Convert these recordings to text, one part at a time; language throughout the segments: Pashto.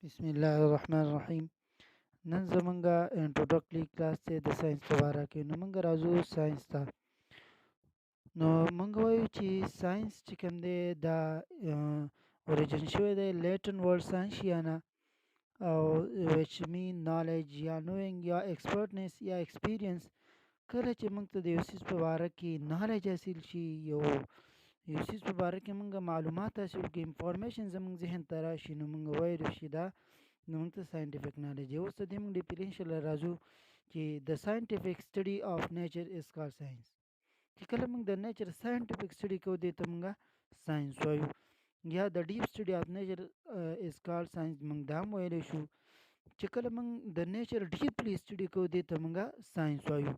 بسم الله الرحمن الرحیم. نن زمونږه انټروډکټري کلاس دی د ساینس په باره کې. نو مونږ راځو ساینس ته. نو مونږ وایو چې ساینس چې کوم دی دا اوریجن شوی دی لیټن ورډ ساینشیا نه، او which mean knowledge یا knowing یا expertness یا experience. کله چې موږ ته د یو څیز په باره کې نالج حاصل شي، یو څیز په باره کې موږ معلومات حاصل کړو، انفارمیشن زموږ ذهن ته راشي، نو موږ وایو چې دا نو موږ ته ساینټیفیک نالج دی. اوس د دې موږ ډیفینیشن راځو چې د ساینټیفیک سټډي آف نیچر از کال ساینس. چې کله موږ د نیچر ساینټیفیک سټډي کوو دې ته موږ ساینس وایو، یا د ډیپ سټډي آف نیچر از کال ساینس موږ دا هم ویلی شو. چې کله موږ د نیچر ډیپلی سټډي کوو دې ته موږ ساینس وایو.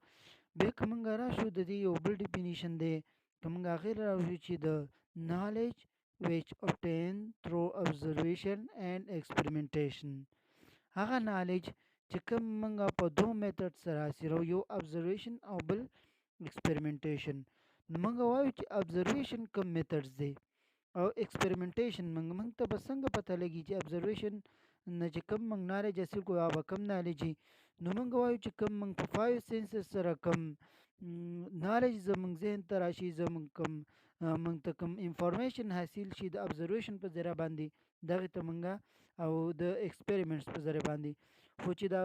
بیا که موږ راشو د دې یو بل ډیفینیشن دی، که موږ هغې راشو چې د knowledge which obtained through observation and experimentation. هغه نالج چې کوم موږ په دوه میتھډ سره حاصلو، یو observation او بل experimentation. نو موږ وایو چې observation کوم میتھډز دی او ایکسپریمنټیشن موږ ته به څنګه پته لګي چې observation نه چې کوم موږ نالج حاصل کړو هغه به کم نالج وي. نو موږ وایو چې کوم موږ په 5 سینسز سره کوم نالج زموږ ذهن ته راشي، زموږ کوم موږ ته کوم انفارمیشن حاصل شي د observation په ذریعه باندې، دغې ته موږ او د ایکسپریمنټس په ذریعه باندې. خو چې دا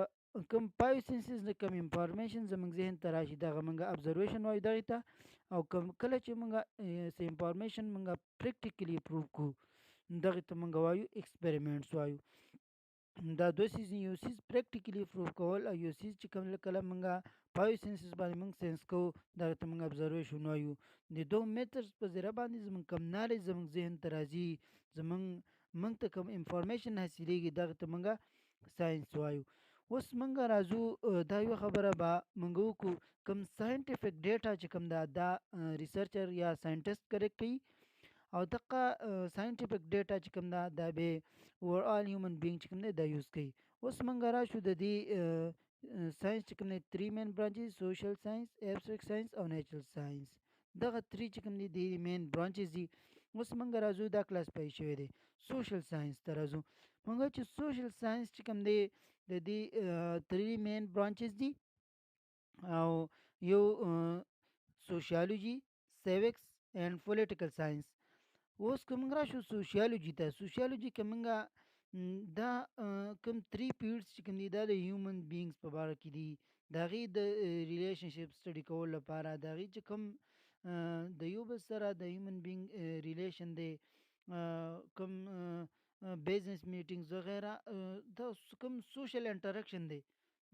کوم 5 سینسز نه کوم انفارمیشن زموږ ذهن ته راشي دغه موږ observation وایو دغې ته. او کله چې موږ څه انفارمیشن موږ پریکټیکلی پروف کړو دغې ته موږ وایو ایکسپریمنټس وایو. دا دوه څیز یو څیز پریکټیکلی پروف کول او یو څیز چې کوم کله موږ 5 سینسز باندې موږ سینس کوو دغې ته موږ observation وایو. د دوه میتھډز په ذریعه باندې زموږ کوم نالج زموږ ذهن ته راځي، موږ ته کوم انفارمیشن حاصلیږي دغې ته موږ ساینس وایو. اوس موږ راځو دا یوه خبره به موږ وکړو، کوم ساینټیفیک ډیټا چې کوم دا ریسرچر یا ساینټسټ کریکټ کوي، او دغه ساینټیفیک ډیټا چې کوم دا به اوورال هیومن بینګ چې کوم دی دا یوز کوي. اوس موږ راشو د دې ساینس چې کوم دی 3 مین برانچز: سوشل ساینس، ایبسټریکټ ساینس او نیچرل ساینس. دغه 3 چې کوم دی د مین برانچز دي. اوس موږ راځو دا کلاسفای شوی دی سوشل ساینس ته راځو. موږ چې سوشل ساینس چې کوم دی د دې 3 مین برانچز دي، او یو سوشیالوجي، سیوکس اینڈ پولیټیکل ساینس. اوس که موږ راشو سوشیالوجي ته، سوشیالوجي کې موږ دا کوم 3 پیریډز چې کوم دي دا د هیومن بینګز په باره کې دي، د هغې د ریلیشنشپ سټډي کولو لپاره، د هغې چې کوم د یو بل سره د هیومن بینګ ریلیشن دی، کوم بیزنس میټینګز وغیره، دا کوم سوشل انټریکشن دی،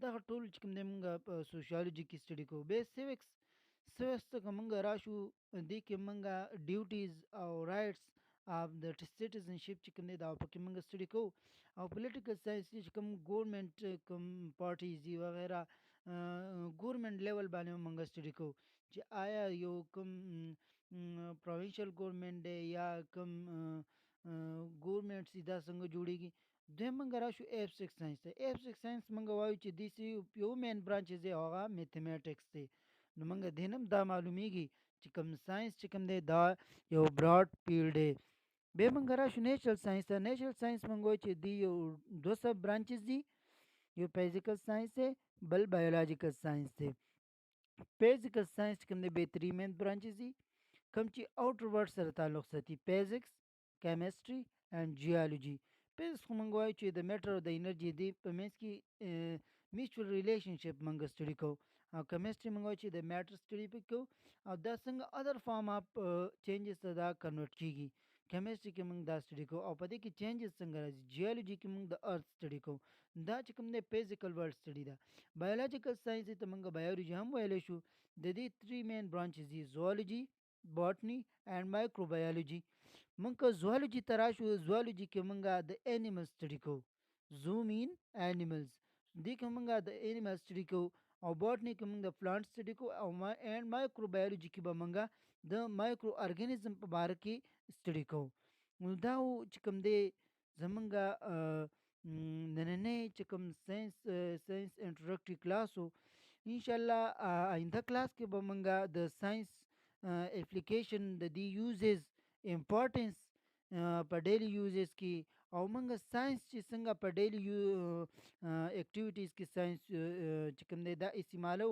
دغه ټول چې کوم دی موږ په سوشیالوجي کې سټډي کوو. بیا سیوکس ته که موږ راشو دې کې موږ ډیوټیز او رایټس اف د سټیزنشپ چې کوم دی دا پکې موږ سټډي کوو. او پولیټیکل ساینس چې کوم ګورنمنټ کوم پارټیز دي وغیره ګورنمنټ لیول باندې هم موږ سټډي کوو چې آیا یو کوم پروینشل ګورنمنټ دی یا کوم ګورنمنټس دي دا څنګه جوړیږي. دویم موږ راشو ایبسټریکټ ساینس ته. ایبسټریکټ ساینس موږ وایو چې دې یو مین برانچز دی هغه میتھمیټکس دی. نو موږ دین هم دا معلومیږي چې کوم ساینس چې کوم دی دا یو براډ فیلډ دی. بیا موږ راشو نیچرل ساینس ته. نیچرل ساینس موږ وایو چې دی یو دو سب برانچز دي، یو فزیکل ساینس دی بل بایولوژیکل ساینس دی. فزیکل ساینس کوم دی به 3 مین برانچز دي کوم چې آوټر ورډ سره تعلق ساتي: فزیکس، کیمستري اینڈ جیولوجي. فزیکس خو موږ وایو چې د میټر او د انرژي دی په منځ کې میچوال ریلیشنشپ موږ سټډي کوو. او کیمستري موږ وایو چې د میټر سټډي پکې کوو او دا څنګه ادر فارم اف چینجز ته دا کنورټ کیږي. کیمستري کې موږ دا سټډي کوو او په دې کې چینجز څنګه راځي. جیولوجي کې موږ د ارث سټډي کوو. دا چې کوم دی فزیکل ورلډ سټډي ده. بایولوژیکل ساینس ته موږ بایولوژي هم ویلی شو. د دې 3 مین برانچز دي: زوالوجي، باټني اینڈ مایکروبایولوژي. موږ که زوالوجي ته راشو، زوالوجي کې موږ د انیمل سټډي کوو. زو مین انیملز، دې کې موږ د انیمل سټډي کوو. او باټني کې موږ د پلانټ سټډي کوو. او اینډ مایکروبایولوژي کې به موږ د مایکرو ارګانیزم په باره کې سټډي کوو. نو دا چې کوم دی زمونږ نننی چې کوم ساینس انټروډکټري کلاس و. انشاءالله آینده کلاس کې به موږ د ساینس اپلیکیشن د دې یوزز، امپورټنس په ډیلی یوزز کې او موږ ساينس چې څنګه په ډیلی یو اکټیویټیز کې ساينس چې کوم دی دا استعمالو